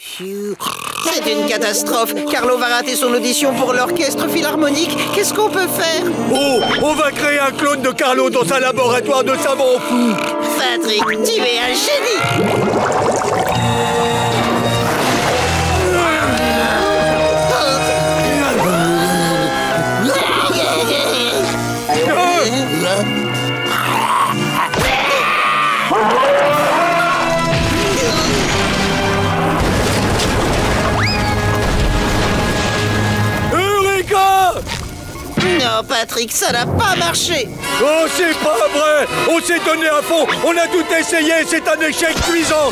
C'est une catastrophe. Carlo va rater son audition pour l'orchestre philharmonique. Qu'est-ce qu'on peut faire? Oh, on va créer un clone de Carlo dans un laboratoire de savants fous. Patrick, tu es un génie. Non, Patrick, ça n'a pas marché. Oh, c'est pas vrai. On s'est donné à fond. On a tout essayé. C'est un échec cuisant.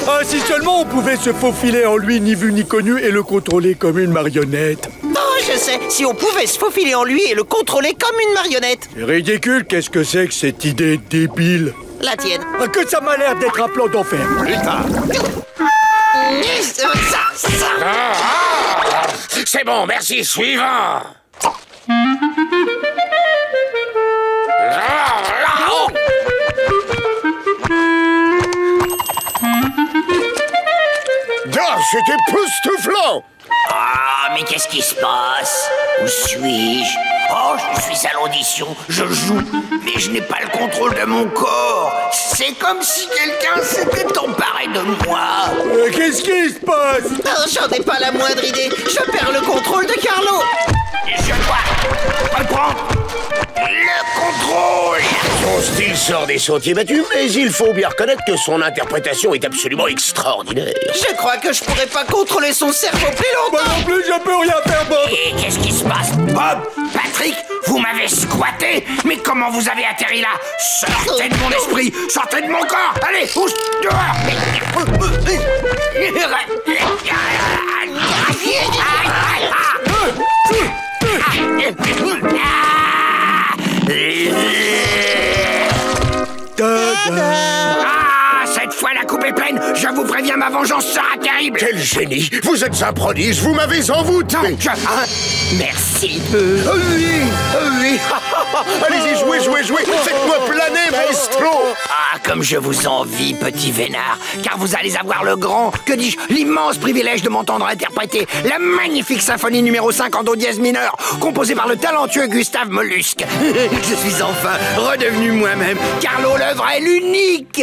Ah, si seulement on pouvait se faufiler en lui, ni vu ni connu, et le contrôler comme une marionnette. Oh, je sais. Si on pouvait se faufiler en lui et le contrôler comme une marionnette. C'est ridicule. Qu'est-ce que c'est que cette idée débile? La tienne. Ah, que ça m'a l'air d'être un plan d'enfer. Plus tard. C'est bon, merci. Suivant. C'est époustouflant! Ah, mais qu'est-ce qui se passe? Où suis-je? Oh, je suis à l'audition, je joue, mais je n'ai pas le contrôle de mon corps. C'est comme si quelqu'un s'était emparé de moi. Qu'est-ce qui se passe? Oh, j'en ai pas la moindre idée. Je perds le contrôle de Carlo. Je dois reprendre le contrôle. Son style sort des sentiers battus, mais il faut bien reconnaître que son interprétation est absolument extraordinaire. Je crois que je pourrais pas contrôler son cerveau plus Moi longtemps. non plus, je peux rien faire, Bob. Et qu'est-ce qui se passe? Bob, Patrick, vous m'avez squatté. Mais comment vous avez atterri là? Sortez de mon esprit, sortez de mon corps. Allez, pousse dehors. Ah, cette fois la coupe est pleine. Je vous préviens, ma vengeance sera terrible. Quel génie! Vous êtes un prodige, vous m'avez envoûté! Non, merci. Oui, oui! Allez-y, jouez, jouez, jouez! Faites-moi planer, maestro! Ah, comme je vous envie, petit vénard, car vous allez avoir le grand, que dis-je, l'immense privilège de m'entendre interpréter la magnifique symphonie numéro 5 en do dièse mineur, composée par le talentueux Gustave Mollusque. Je suis enfin redevenu moi-même, Carlo le vrai, l'unique.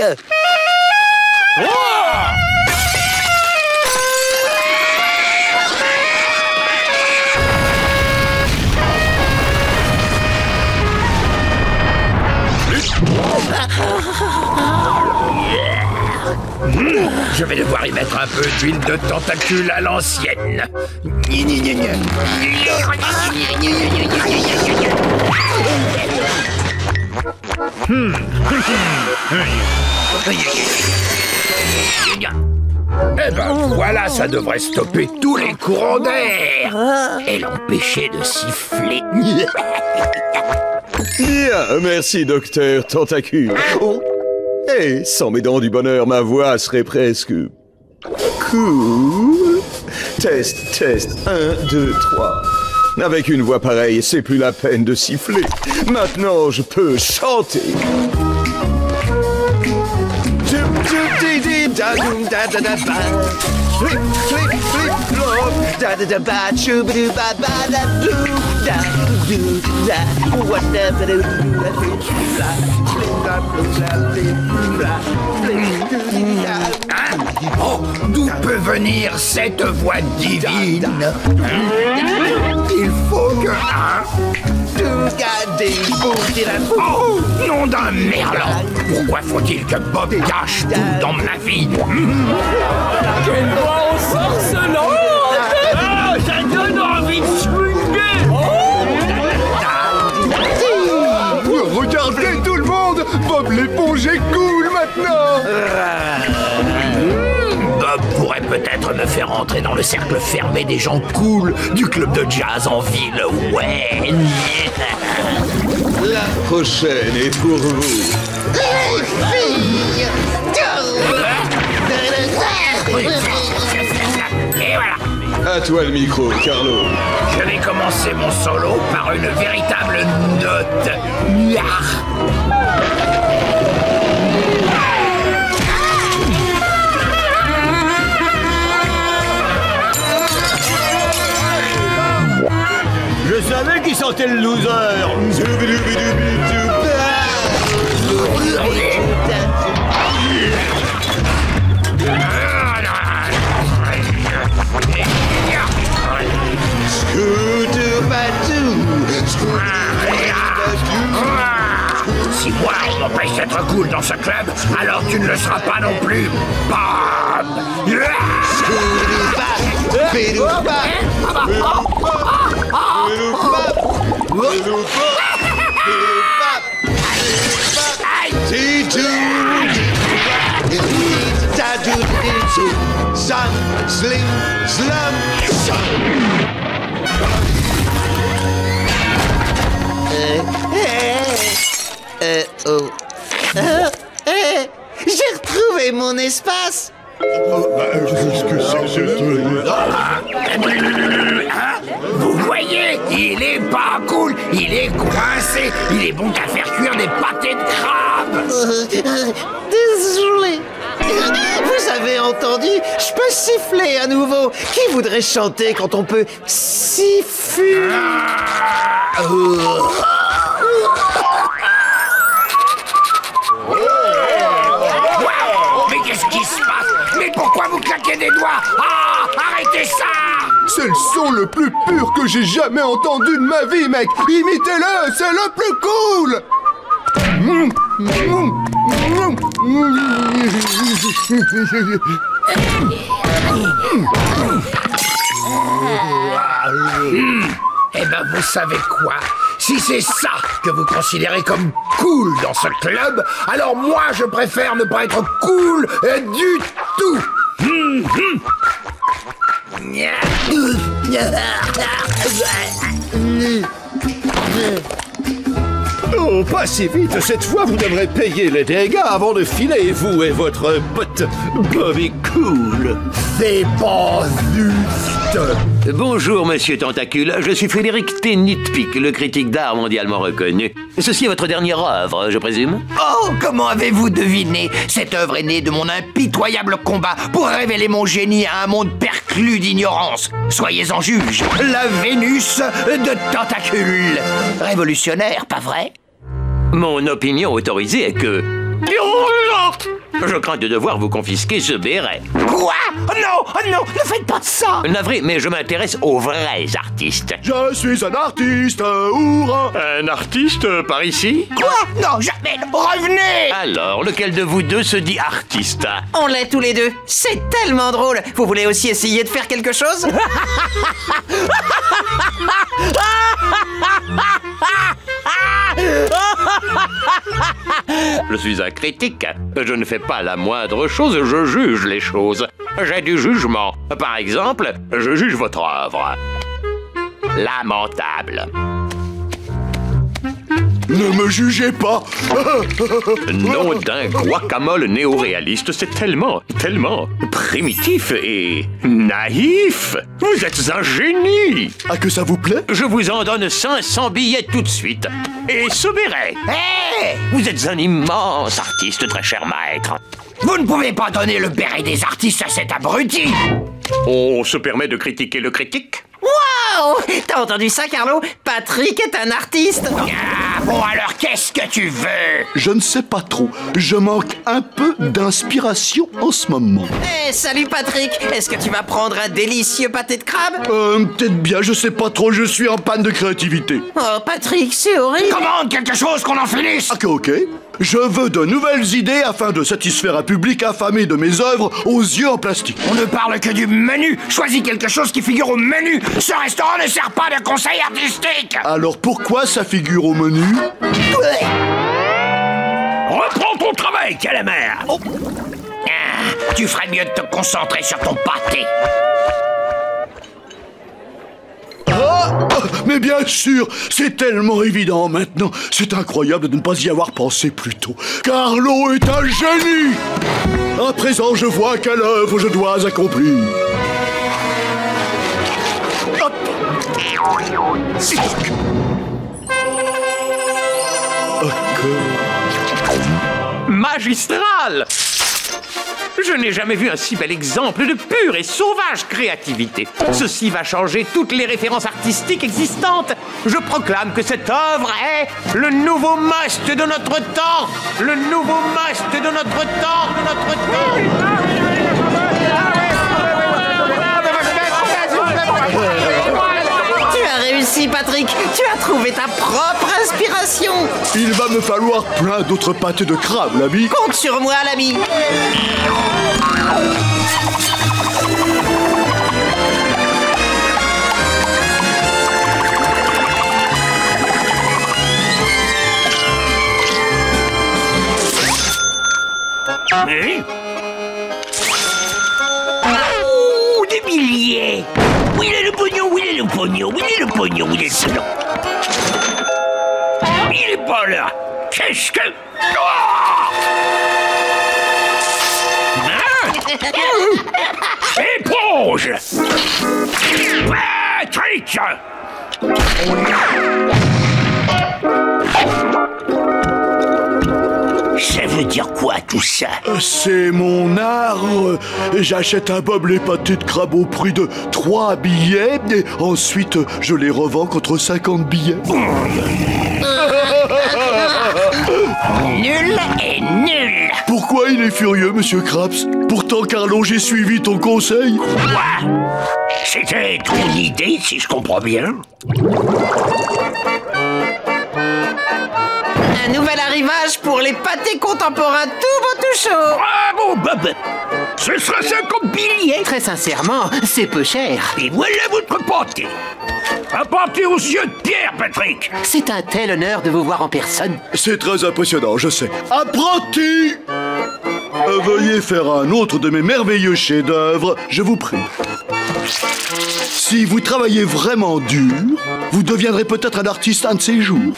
Je vais devoir y mettre un peu d'huile de tentacule à l'ancienne. Eh ben voilà, ça devrait stopper tous les courants d'air et l'empêcher de siffler. Bien, merci, docteur Tentacule. Oh. Et sans mes dents du bonheur, ma voix serait presque... cool. Test, test, 1, 2, 3. Avec une voix pareille, c'est plus la peine de siffler. Maintenant, je peux chanter. Flip, flip, flip, flop. Da da da ba, choo-ba-doo, ba ba da doo, da doo, da. Whatever do, da doo, bla, bla, bla, bla, bla. Oh, d'où peut venir cette voix divine? Il faut que... Oh, nom d'un merlan! Pourquoi faut-il que Bob gâche tout dans ma vie? Quelle voix ensorcelante! Ah, ça donne envie de swinguer! Regardez tout le monde! Bob l'éponge est cool maintenant! Bob pourrait peut-être me faire entrer dans le cercle fermé des gens cool du club de jazz en ville, ouais. La prochaine est pour vous. Et voilà. À toi le micro, Carlo. Je vais commencer mon solo par une véritable note. sentez le loser. Si moi, je m'empêche d'être cool dans ce club, alors tu ne le seras pas non plus. Bam! J'ai retrouvé mon espace. Vous voyez, il est pas cool, il est coincé, il est bon qu'à faire cuire des pâtés de crabe. Désolé. Vous avez entendu? Je peux siffler à nouveau. Qui voudrait chanter quand on peut siffler? Mais qu'est-ce qui se passe? Mais pourquoi vous claquez des doigts? Ah, arrêtez ça! C'est le son le plus pur que j'ai jamais entendu de ma vie, mec. Imitez-le, c'est le plus cool. Eh ben, vous savez quoi? Si c'est ça que vous considérez comme cool dans ce club, alors moi, je préfère ne pas être cool du tout. Oh, pas si vite. Cette fois, vous devrez payer les dégâts avant de filer, vous et votre pote Bobby Cool. C'est pas juste. Bonjour, monsieur Tentacule. Je suis Frédéric T. Nitpick, le critique d'art mondialement reconnu. Ceci est votre dernière œuvre, je présume? Oh, comment avez-vous deviné? Cette œuvre est née de mon impitoyable combat pour révéler mon génie à un monde perclus d'ignorance. Soyez-en juge, la Vénus de Tentacule. Révolutionnaire, pas vrai? Mon opinion autorisée est que... Je crains de devoir vous confisquer ce béret. Quoi? Oh non, ne faites pas de ça. Navré, mais je m'intéresse aux vrais artistes. Je suis un artiste, hurrah. Un artiste par ici? Quoi? Non, jamais, revenez. Alors, lequel de vous deux se dit artiste? On l'est tous les deux. C'est tellement drôle. Vous voulez aussi essayer de faire quelque chose? Je suis un critique. Je ne fais pas la moindre chose, je juge les choses. J'ai du jugement. Par exemple, je juge votre œuvre. Lamentable. Ne me jugez pas. Nom d'un guacamole néo-réaliste, c'est tellement primitif et naïf. Vous êtes un génie. Ah, que ça vous plaît? Je vous en donne 500 billets tout de suite. Et ce béret. Hé! Vous êtes un immense artiste, très cher maître. Vous ne pouvez pas donner le béret des artistes à cet abruti. On se permet de critiquer le critique? Waouh! T'as entendu ça, Carlo? Patrick est un artiste. Ah, bon, alors qu'est-ce que tu veux? Je ne sais pas trop. Je manque un peu d'inspiration en ce moment. Eh, salut Patrick. Est-ce que tu vas prendre un délicieux pâté de crabe? Peut-être bien, je sais pas trop, je suis en panne de créativité. Oh, Patrick, c'est horrible. Commande quelque chose qu'on en finisse. Ok. Je veux de nouvelles idées afin de satisfaire un public affamé de mes œuvres aux yeux en plastique. On ne parle que du menu. Choisis quelque chose qui figure au menu. Ce restaurant ne sert pas de conseil artistique. Alors pourquoi ça figure au menu? Reprends ton travail, Calamar. Oh. Ah, tu ferais mieux de te concentrer sur ton pâté. Mais bien sûr, c'est tellement évident maintenant. C'est incroyable de ne pas y avoir pensé plus tôt. Carlo est un génie. À présent, je vois quelle œuvre je dois accomplir. Hop. Magistral! Je n'ai jamais vu un si bel exemple de pure et sauvage créativité. Ceci va changer toutes les références artistiques existantes. Je proclame que cette œuvre est le nouveau must de notre temps. Le nouveau must de notre temps, Tu as réussi, Patrick. Tu as trouvé ta propre inspiration. Il va me falloir plein d'autres pâtés de crabe, l'ami. Compte sur moi, l'ami. Ouh, des milliers. Où il est le pognon? Où il est le pognon? Où il est le pognon? Où il est le pognon? Il est pas là. Qu'est-ce que... Éponge! Patrick! Ça veut dire quoi tout ça? C'est mon art. J'achète un bob les pâtés de crabe au prix de 3 billets et ensuite je les revends contre 50 billets. Nul et nul! Pourquoi il est furieux, monsieur Krabs? Pourtant, Carlo, j'ai suivi ton conseil. Quoi? C'était ton idée, si je comprends bien? Un nouvel arrivage pour les pâtés contemporains tout beau tout chaud. Bravo, Bob! Ce sera 50 billets! Très sincèrement, c'est peu cher. Et voilà votre pâté! Un pâté aux yeux de pierre, Patrick! C'est un tel honneur de vous voir en personne. C'est très impressionnant, je sais. Apprenti! Veuillez faire un autre de mes merveilleux chefs-d'œuvre, je vous prie. Si vous travaillez vraiment dur, vous deviendrez peut-être un artiste un de ces jours.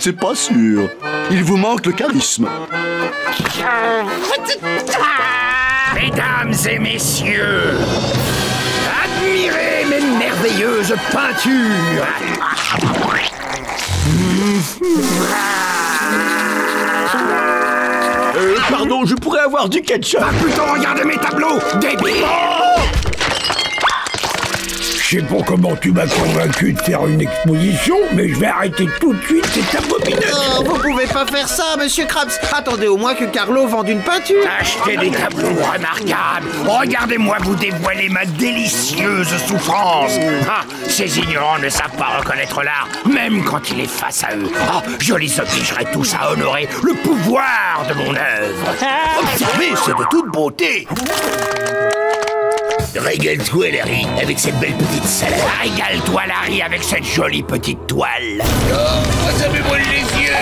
C'est pas sûr. Il vous manque le charisme. Mesdames et messieurs, admirez mes merveilleuses peintures! Pardon, je pourrais avoir du ketchup. Va plutôt regarder mes tableaux, débile! Je sais pas comment tu m'as convaincu de faire une exposition, mais je vais arrêter tout de suite cette abomination. Oh, vous pouvez pas faire ça, monsieur Krabs. Attendez au moins que Carlo vende une peinture. Achetez des tableaux remarquables. Regardez-moi vous dévoiler ma délicieuse souffrance. Ah, ces ignorants ne savent pas reconnaître l'art, même quand il est face à eux. Oh, je les obligerai tous à honorer le pouvoir de mon œuvre. Observez, c'est de toute beauté. Régale-toi, Larry, avec cette belle petite salade. Régale-toi, Larry, avec cette jolie petite toile. Oh, ça me brûle les yeux.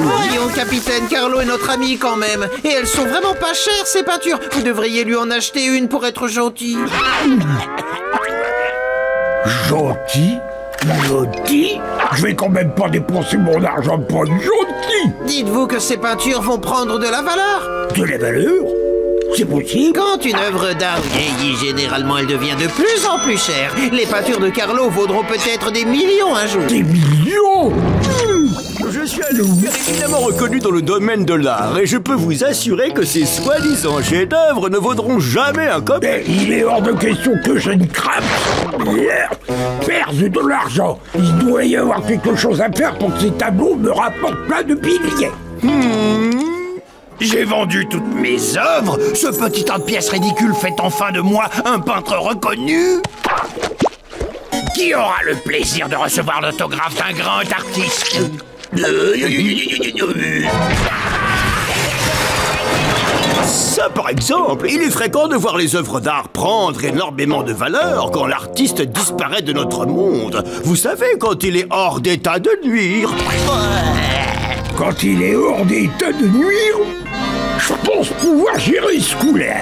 Voyons, capitaine, Carlo est notre ami quand même. Et elles sont vraiment pas chères, ces peintures. Vous devriez lui en acheter une pour être gentil. Gentil? Gentil? Je vais quand même pas dépenser mon argent pour une gentille. Dites-vous que ces peintures vont prendre de la valeur. De la valeur? C'est possible? Quand une œuvre d'art vieillit, généralement elle devient de plus en plus chère. Les peintures de Carlo vaudront peut-être des millions un jour. Des millions? Je suis un ouvrier éminemment reconnu dans le domaine de l'art et je peux vous assurer que ces soi-disant chefs-d'œuvre ne vaudront jamais un copec. Mais il est hors de question que je ne crame. Perdre de l'argent. Il doit y avoir quelque chose à faire pour que ces tableaux me rapportent plein de billets. J'ai vendu toutes mes œuvres. Ce petit tas de pièces ridicules fait enfin de moi un peintre reconnu. Qui aura le plaisir de recevoir l'autographe d'un grand artiste? Ça, par exemple, il est fréquent de voir les œuvres d'art prendre énormément de valeur quand l'artiste disparaît de notre monde. Vous savez, quand il est hors d'état de nuire. Quand il est hors d'état de nuire, je pense pouvoir gérer ce coup-là.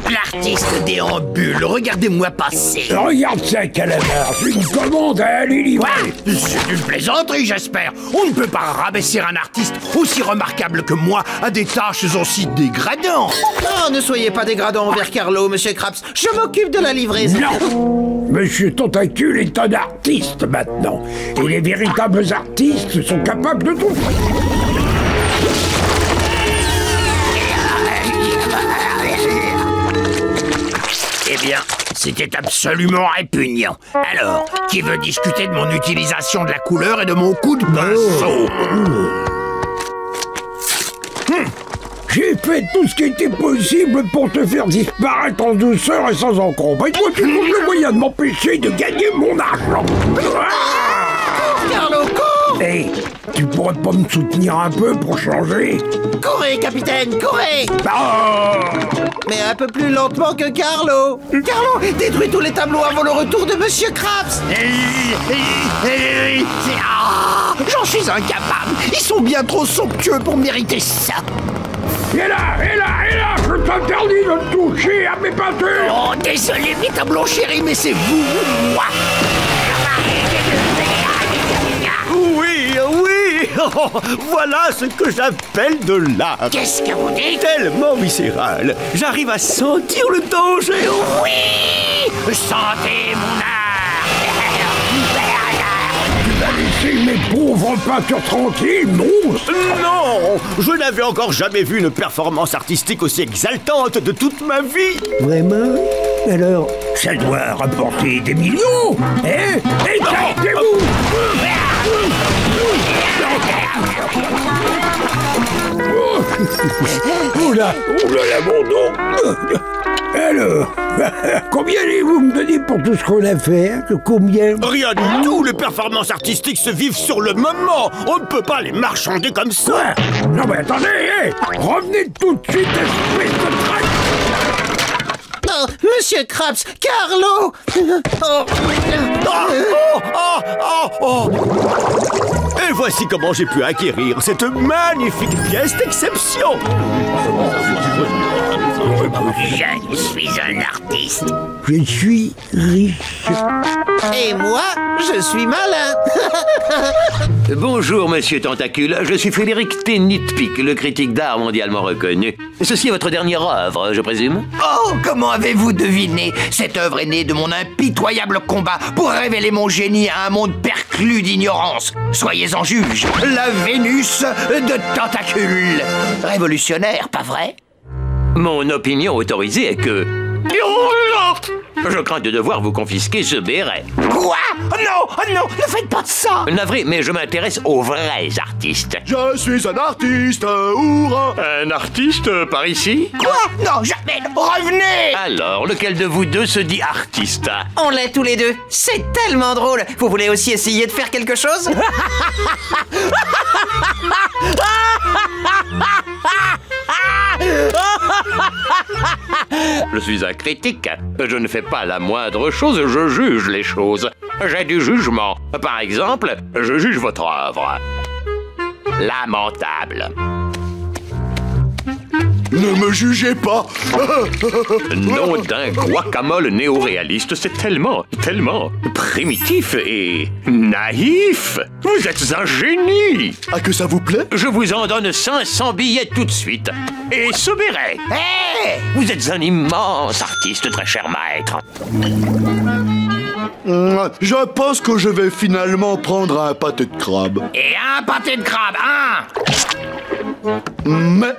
L'artiste déambule, regardez-moi passer. Regarde ça, Calamar, j'ai une commande à aller livrer. Quoi? C'est une plaisanterie, j'espère. On ne peut pas rabaisser un artiste aussi remarquable que moi à des tâches aussi dégradantes. Non, ne soyez pas dégradant envers Carlo, monsieur Krabs. Je m'occupe de la livraison. Non, Monsieur Tentacule est un artiste maintenant. Et les véritables artistes sont capables de tout. Eh bien, c'était absolument répugnant. Alors, qui veut discuter de mon utilisation de la couleur et de mon coup de pinceau? J'ai fait tout ce qui était possible pour te faire disparaître en douceur et sans encombre. Et toi, tu trouves le moyen de m'empêcher de gagner mon argent. Carlo, cours! Hé, tu pourrais pas me soutenir un peu pour changer? Courez, capitaine, courez! Oh Mais un peu plus lentement que Carlo. Carlo, détruis tous les tableaux avant le retour de monsieur Krabs. J'en suis incapable. Ils sont bien trop somptueux pour mériter ça. Et là, je t'interdis de toucher à mes peintures. Oh, désolé, mes tableaux chéris, mais c'est vous, moi. Oui, oui. Voilà ce que j'appelle de l'art. Qu'est-ce que vous dites? Tellement viscéral. J'arrive à sentir le danger. Oui, sentez mon art. Laissez mes pauvres peintures tranquilles, monstre. Non, je n'avais encore jamais vu une performance artistique aussi exaltante de toute ma vie. Vraiment? Alors, ça doit rapporter des millions. Hein? Écartez-vous! Oula, mon dos. Alors, combien allez-vous me donner pour tout ce qu'on a fait? Hein? Combien? Rien du tout. Les performances artistiques se vivent sur le moment. On ne peut pas les marchander comme ça. Quoi? Non mais attendez, revenez tout de suite, espèce de traque. Non, monsieur Krabs, Carlo. Et voici comment j'ai pu acquérir cette magnifique pièce d'exception. Je suis un artiste. Je suis riche. Et moi, je suis malin. Bonjour, monsieur Tentacule. Je suis Frédéric T. Nitpick, le critique d'art mondialement reconnu. Ceci est votre dernière œuvre, je présume? Oh, comment avez-vous deviné? Cette œuvre est née de mon impitoyable combat pour révéler mon génie à un monde perclus d'ignorance. Soyez-en juge, la Vénus de Tentacule. Révolutionnaire, pas vrai? Mon opinion autorisée est que... Je crains de devoir vous confisquer ce béret. Quoi? Oh non, ne faites pas de ça. Navré, mais je m'intéresse aux vrais artistes. Je suis un artiste, hurrah! Un artiste par ici? Quoi? Non, jamais. Revenez. Alors, lequel de vous deux se dit artiste? On l'est tous les deux. C'est tellement drôle. Vous voulez aussi essayer de faire quelque chose? Je suis un critique. Je ne fais pas la moindre chose, je juge les choses. J'ai du jugement. Par exemple, je juge votre œuvre. Lamentable. Ne me jugez pas. Nom d'un guacamole néo-réaliste, c'est tellement primitif et naïf. Vous êtes un génie. Ah, que ça vous plaît? Je vous en donne 500 billets tout de suite. Et ce béret. Hé! Vous êtes un immense artiste, très cher maître. Je pense que je vais finalement prendre un pâté de crabe. Et un pâté de crabe, hein? Mais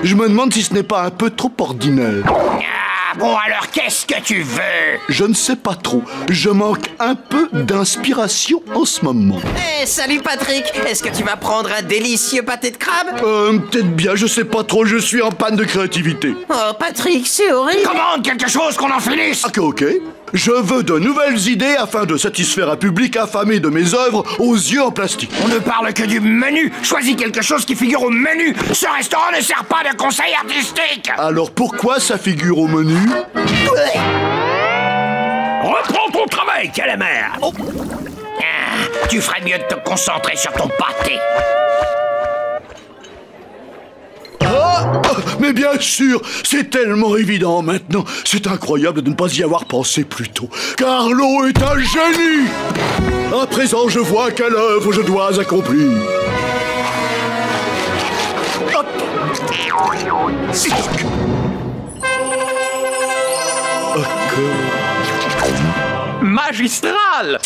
je me demande si ce n'est pas un peu trop ordinaire. Ah, bon alors, qu'est-ce que tu veux? Je ne sais pas trop. Je manque un peu d'inspiration en ce moment. Eh, salut Patrick. Est-ce que tu vas prendre un délicieux pâté de crabe? Peut-être bien, je sais pas trop, je suis en panne de créativité. Oh, Patrick, c'est horrible. Commande quelque chose qu'on en finisse. Ok. Je veux de nouvelles idées afin de satisfaire un public affamé de mes œuvres aux yeux en plastique. On ne parle que du menu. Choisis quelque chose qui figure au menu. Ce restaurant ne sert pas de conseil artistique. Alors pourquoi ça figure au menu? Reprends ton travail, Calamar. Oh. Ah, tu ferais mieux de te concentrer sur ton pâté. Oh, Mais bien sûr, c'est tellement évident maintenant. C'est incroyable de ne pas y avoir pensé plus tôt. Carlo est un génie. À présent, je vois quelle œuvre je dois accomplir. Hop. Magistral!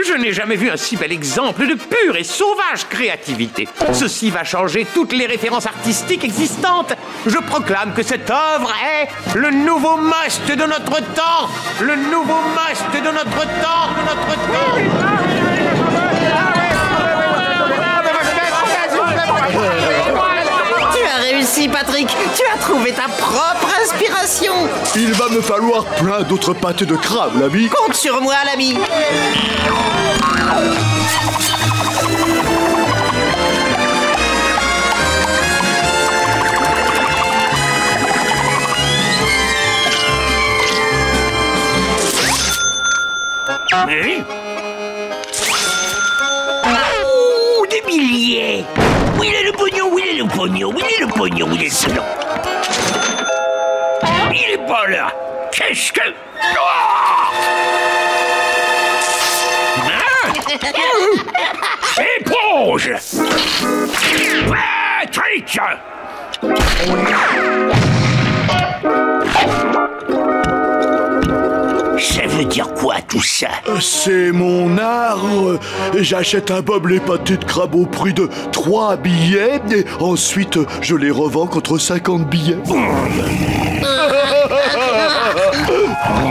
Je n'ai jamais vu un si bel exemple de pure et sauvage créativité. Ceci va changer toutes les références artistiques existantes. Je proclame que cette œuvre est le nouveau must de notre temps. Le nouveau must de notre temps, Tu as réussi, Patrick. Tu as trouvé ta propre inspiration. Il va me falloir plein d'autres pâtés de crabe, l'ami. Compte sur moi, l'ami. Ouh, des milliers. Où il est le pognon? Où il est le pognon? Où il est le pognon? Où il est le pognon? Il est pas là. Qu'est-ce que... Éponge! Patrick! Ça veut dire quoi tout ça? C'est mon art. J'achète un bob les pâtés de crabe au prix de 3 billets et ensuite je les revends contre 50 billets.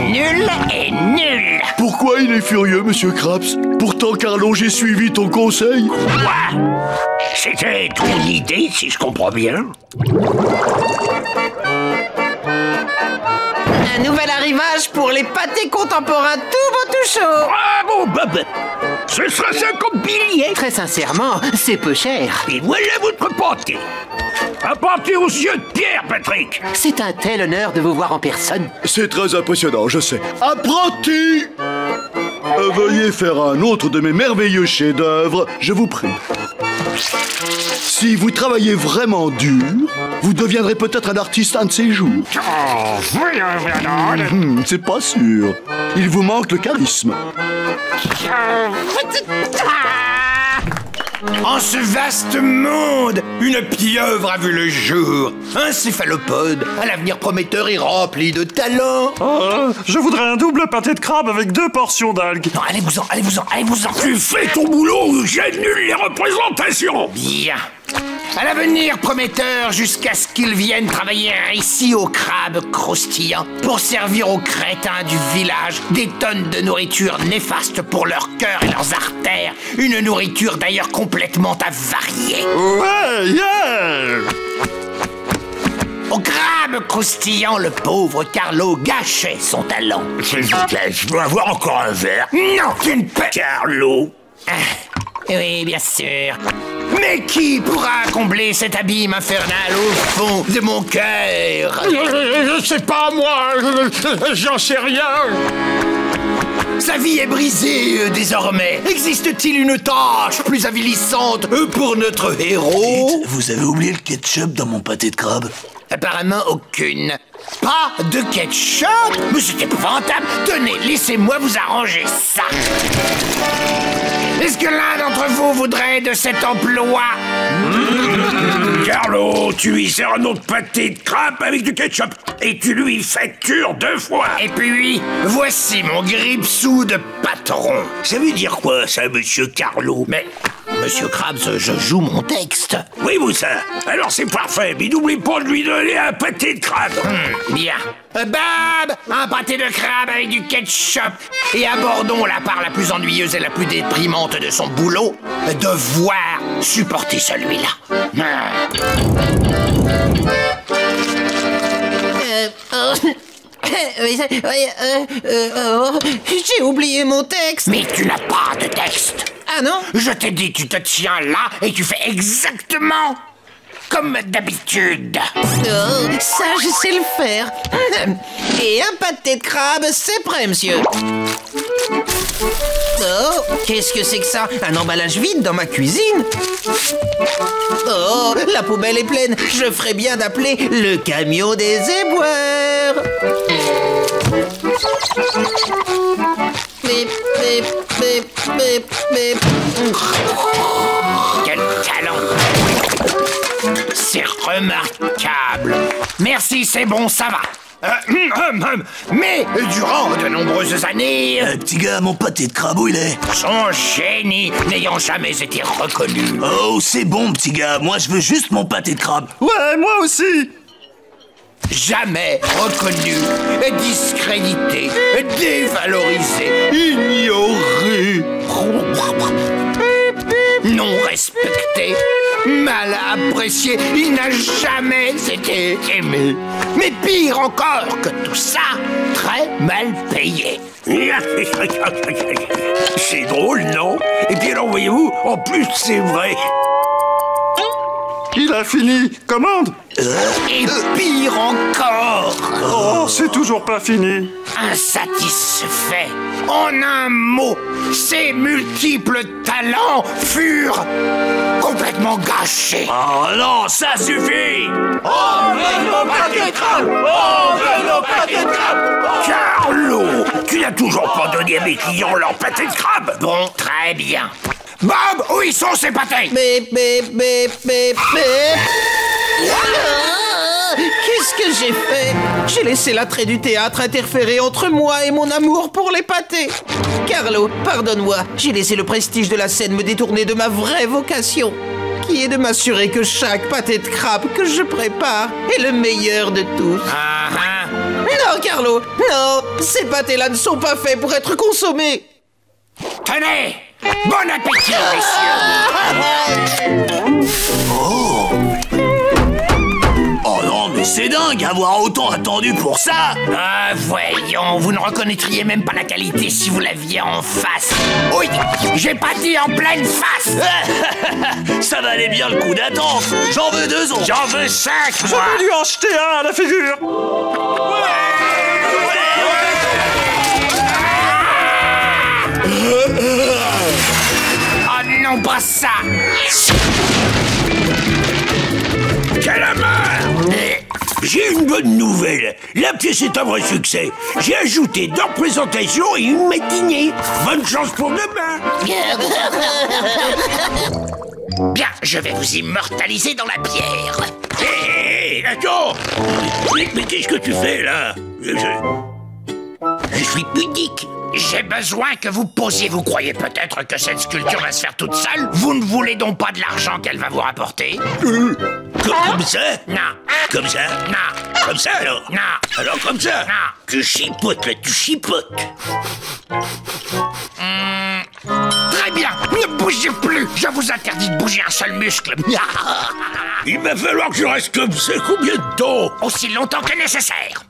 Nul et nul! Pourquoi il est furieux, monsieur Krabs? Pourtant, Carlo, j'ai suivi ton conseil. Quoi? C'était ton idée, si je comprends bien? Un nouvel arrivage pour les pâtés contemporains tout beau tout chaud. Bravo, Bob! Ce sera 50 billets! Très sincèrement, c'est peu cher. Et voilà votre pâté! Un pâté aux yeux de pierre, Patrick! C'est un tel honneur de vous voir en personne. C'est très impressionnant, je sais. Apprenti! Veuillez faire un autre de mes merveilleux chefs-d'œuvre, je vous prie. Si vous travaillez vraiment dur, vous deviendrez peut-être un artiste un de ces jours. C'est pas sûr. Il vous manque le charisme. En ce vaste monde, une pieuvre a vu le jour. Un céphalopode à l'avenir prometteur et rempli de talent. Je voudrais un double pâté de crabe avec 2 portions d'algues. Non, allez-vous-en, allez-vous-en, allez-vous-en. Tu fais ton boulot, j'annule les représentations. Bien. À l'avenir prometteur jusqu'à ce qu'ils viennent travailler ici au crabe croustillant pour servir aux crétins du village des tonnes de nourriture néfaste pour leur cœur et leurs artères. Une nourriture d'ailleurs complètement avariée. Ouais, yeah! Au crabe croustillant, le pauvre Carlo gâchait son talent. S'il vous plaît, je peux avoir encore un verre? Non, tu ne peux... Carlo. Oui, bien sûr. Mais qui pourra combler cet abîme infernal au fond de mon cœur? C'est pas moi, j'en sais rien. Sa vie est brisée désormais. Existe-t-il une tâche plus avilissante pour notre héros? Dites, vous avez oublié le ketchup dans mon pâté de crabe? Apparemment aucune. Pas de ketchup? Mais c'est épouvantable. Tenez, laissez-moi vous arranger ça. Est-ce que l'un d'entre vous voudrait de cet emploi? Carlo, tu lui sers un autre pâté de crabe avec du ketchup et tu lui factures 2 fois. Et puis, voici mon gripsou de patron. Ça veut dire quoi, ça, monsieur Carlo? Mais, monsieur Krabs, je joue mon texte. Oui, vous ça. Alors c'est parfait, mais n'oublie pas de lui donner un pâté de crabe. Bien. Bob, un pâté de crabe avec du ketchup. Et abordons la part la plus ennuyeuse et la plus déprimante de son boulot, devoir supporter celui-là. J'ai oublié mon texte. Mais tu n'as pas de texte. Ah non? Je t'ai dit, tu te tiens là et tu fais exactement comme d'habitude. Oh, ça, je sais le faire. Et un pâté de crabe, c'est prêt, monsieur. Oh, qu'est-ce que c'est que ça? Un emballage vide dans ma cuisine? Oh, la poubelle est pleine. Je ferais bien d'appeler le camion des éboueurs. Bip, bip, bip, bip, bip. Quel talent! C'est remarquable. Merci, c'est bon, ça va. Mais durant de nombreuses années, Petit gars, mon pâté de crabe, où il est? son génie n'ayant jamais été reconnu. Oh, c'est bon, petit gars. Moi, je veux juste mon pâté de crabe. Ouais, moi aussi. Jamais reconnu, discrédité, dévalorisé, ignoré, non respecté, mal apprécié, il n'a jamais été aimé. Mais pire encore que tout ça, très mal payé. C'est drôle, non? Et puis alors, voyez-vous, en plus, c'est vrai. Il a fini. Commande. Et pire encore, Oh, c'est toujours pas fini. insatisfait. En un mot, ses multiples talents furent complètement gâchés. Oh non, ça suffit! On veut nos pâtés de crabe! On veut nos pâtés de crabe! Carlo, tu n'as toujours pas donné à mes clients leur pâté de crabe? Bon, très bien. Bob, où ils sont ces pâtés? Bip, bip, bip, bip, bip. Ah, qu'est-ce que j'ai fait? J'ai laissé l'attrait du théâtre interférer entre moi et mon amour pour les pâtés. Carlo, pardonne-moi, j'ai laissé le prestige de la scène me détourner de ma vraie vocation, qui est de m'assurer que chaque pâté de crabe que je prépare est le meilleur de tous. Non, Carlo, non, ces pâtés-là ne sont pas faits pour être consommés. Tenez! Bon appétit, messieurs! Oh non, mais c'est dingue, avoir autant attendu pour ça. Ah, voyons, vous ne reconnaîtriez même pas la qualité si vous l'aviez en face. Oui, j'ai pas dit en pleine face. Ça valait bien le coup d'attente. J'en veux 2 autres. J'en veux 5, Je moi. vais lui en jeter un à la figure. Oh non, pas ça. Calamar! J'ai une bonne nouvelle. La pièce est un vrai succès. J'ai ajouté 2 représentations et une matinée. Bonne chance pour demain. Bien, je vais vous immortaliser dans la bière. Hé, attends! Mais qu'est-ce que tu fais, là? Je suis pudique. J'ai besoin que vous posiez. Vous croyez peut-être que cette sculpture va se faire toute seule? Vous ne voulez donc pas de l'argent qu'elle va vous rapporter? Comme ça? Non. Comme ça? Non. Comme ça, alors? Non. Alors comme ça? Non. Tu chipotes, là, tu chipotes. Très bien. Ne bougez plus. Je vous interdis de bouger un seul muscle. Il va falloir que je reste comme ça combien de temps? Aussi longtemps que nécessaire.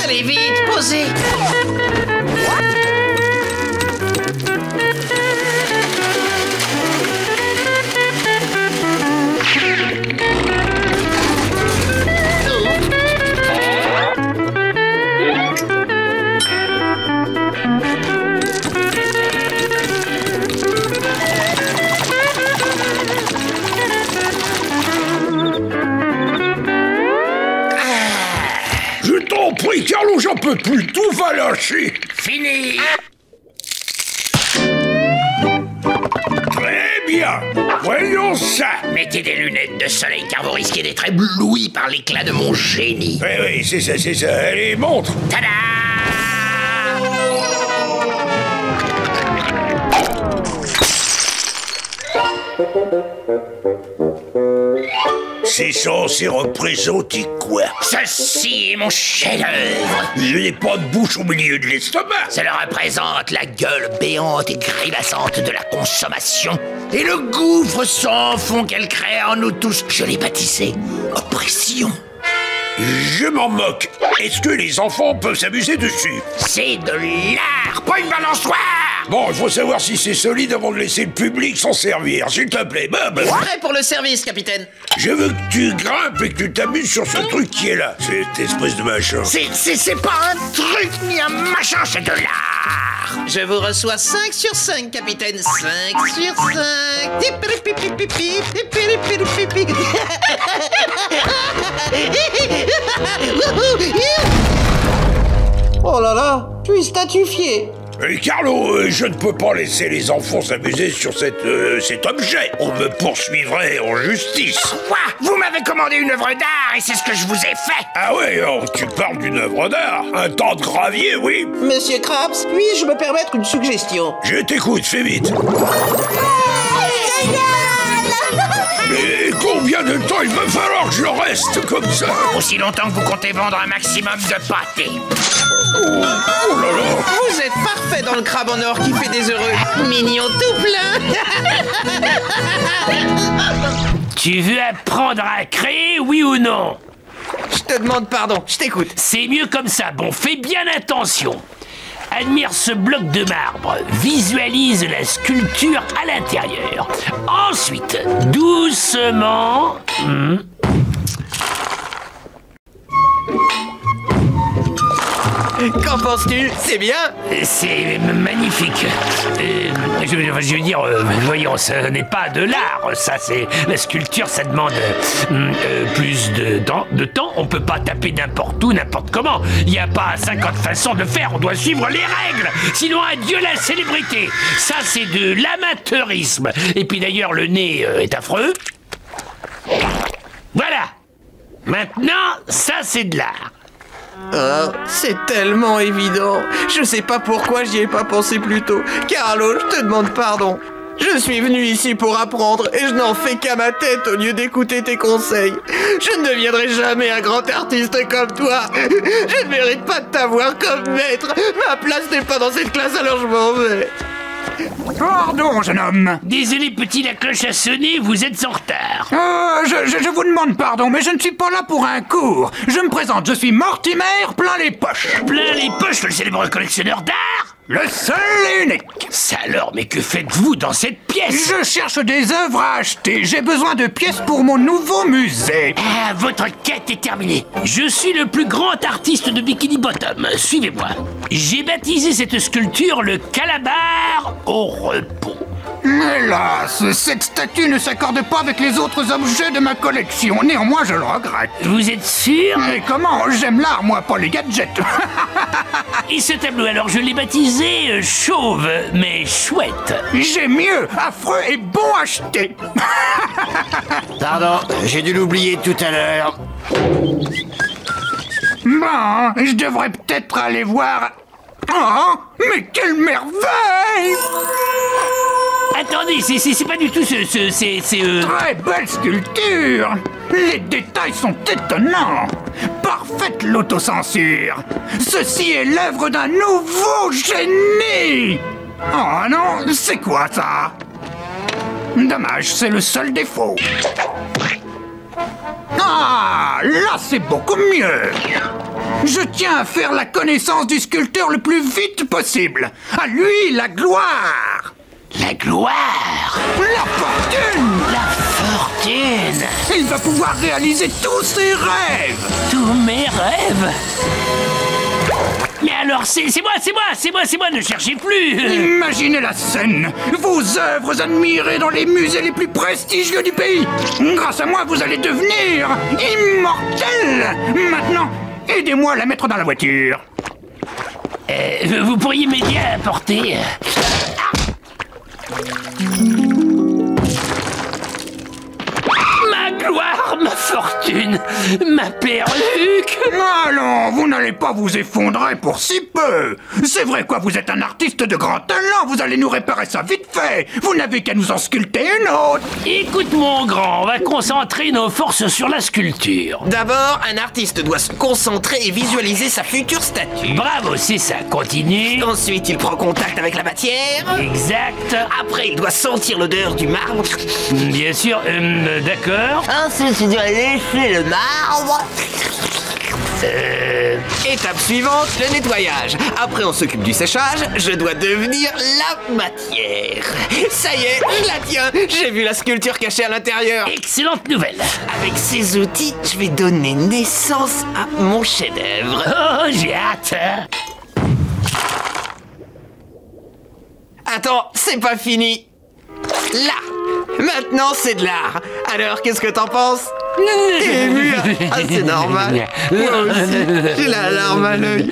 Allez vite, posez. Je t'en prie, Carlo, j'en peux plus. Tout va lâcher. Fini. Très bien. Voyons ça. Mettez des lunettes de soleil car vous risquez d'être ébloui par l'éclat de mon génie. Oui, oui, c'est ça, c'est ça. Allez, montre. Tada! C'est censé représenter quoi? Ceci est mon chef-d'œuvre. Je n'ai pas de bouche au milieu de l'estomac. Cela représente la gueule béante et grimaçante de la consommation et le gouffre sans fond qu'elle crée en nous tous. Je l'ai baptisé oppression. Je m'en moque. Est-ce que les enfants peuvent s'amuser dessus? C'est de l'art, pas une balançoire. Bon, il faut savoir si c'est solide avant de laisser le public s'en servir. S'il te plaît, Bob. Prêt pour le service, capitaine. Je veux que tu grimpes et que tu t'amuses sur ce truc qui est là. Cette espèce de machin. C'est pas un truc ni un machin, c'est de l'art. Je vous reçois 5 sur 5, capitaine. 5 sur 5. Oh là là, je suis statufié. Carlo, je ne peux pas laisser les enfants s'amuser sur cet objet. On me poursuivrait en justice. Quoi? Vous m'avez commandé une œuvre d'art et c'est ce que je vous ai fait. Ah ouais, oh, tu parles d'une œuvre d'art? Un tas de gravier, oui. Monsieur Krabs, puis-je me permettre une suggestion? Je t'écoute, fais vite. Mais combien de temps il va falloir que je reste comme ça? Aussi longtemps que vous comptez vendre un maximum de pâté. Oh là là. Vous êtes parfait dans le crabe en or qui fait des heureux. Mignon tout plein. Tu veux apprendre à créer, oui ou non? Je te demande pardon, je t'écoute. C'est mieux comme ça. Bon, fais bien attention. Admire ce bloc de marbre. Visualise la sculpture à l'intérieur. Ensuite, doucement... Qu'en penses-tu? C'est bien? C'est magnifique. Je veux dire, voyons, ce n'est pas de l'art. Ça, c'est la sculpture, ça demande plus de temps. On peut pas taper n'importe où, n'importe comment. Il n'y a pas 50 façons de faire. On doit suivre les règles. Sinon, adieu la célébrité. Ça, c'est de l'amateurisme. Et puis d'ailleurs, le nez est affreux. Voilà. Maintenant, ça, c'est de l'art. Oh, c'est tellement évident. Je sais pas pourquoi j'y ai pas pensé plus tôt. Carlo, je te demande pardon. Je suis venu ici pour apprendre et je n'en fais qu'à ma tête au lieu d'écouter tes conseils. Je ne deviendrai jamais un grand artiste comme toi. Je ne mérite pas de t'avoir comme maître. Ma place n'est pas dans cette classe, alors je m'en vais. Pardon, jeune homme. Désolé, petit, la cloche a sonné, vous êtes en retard. Je vous demande pardon, mais je ne suis pas là pour un cours. Je me présente, je suis Mortimer, plein les poches. Plein les poches, le célèbre collectionneur d'art? Le seul et unique. Ça alors, mais que faites-vous dans cette pièce? Je cherche des œuvres à acheter. J'ai besoin de pièces pour mon nouveau musée. Ah, votre quête est terminée. Je suis le plus grand artiste de Bikini Bottom. Suivez-moi. J'ai baptisé cette sculpture le Calabar au repos. Hélas, cette statue ne s'accorde pas avec les autres objets de ma collection. Néanmoins, je le regrette. Vous êtes sûr? Mais comment? J'aime l'art, moi, pas les gadgets. Et ce tableau, alors, je l'ai baptisé chauve, mais chouette. J'ai mieux, affreux et bon à acheter. Pardon, j'ai dû l'oublier tout à l'heure. Bon, je devrais peut-être aller voir... Oh, mais quelle merveille! Attendez, c'est pas du tout Très belle sculpture! Les détails sont étonnants! Parfaite l'autocensure! Ceci est l'œuvre d'un nouveau génie! Oh non, c'est quoi ça? Dommage, c'est le seul défaut. Ah, là c'est beaucoup mieux. Je tiens à faire la connaissance du sculpteur le plus vite possible. À lui, la gloire. La gloire? La fortune. La fortune. Il va pouvoir réaliser tous ses rêves. Tous mes rêves? Mais alors, c'est moi, ne cherchez plus. Imaginez la scène. Vos œuvres admirées dans les musées les plus prestigieux du pays. Grâce à moi, vous allez devenir immortel. Maintenant, aidez-moi à la mettre dans la voiture. Vous pourriez m'aider à la porter? Ma gloire, ma fortune, ma perruque. Allons, vous n'allez pas vous effondrer pour si peu. C'est vrai quoi, vous êtes un artiste de grand talent, vous allez nous réparer ça vite fait. Vous n'avez qu'à nous en sculpter une autre. Écoute mon grand, on va concentrer nos forces sur la sculpture. D'abord, un artiste doit se concentrer et visualiser sa future statue. Bravo, c'est ça, continue. Ensuite, il prend contact avec la matière. Exact. Après, il doit sentir l'odeur du marbre. Bien sûr, d'accord. Ensuite, dois lécher le marbre. Étape suivante, le nettoyage. Après, on s'occupe du séchage. Je dois devenir la matière. Ça y est, je la tiens. J'ai vu la sculpture cachée à l'intérieur. Excellente nouvelle. Avec ces outils, je vais donner naissance à mon chef-d'œuvre. Oh, j'ai hâte. Attends, c'est pas fini. Là, maintenant c'est de l'art. Alors, qu'est-ce que t'en penses? T'es ému? Ah, c'est normal. Moi aussi, j'ai la larme à l'œil.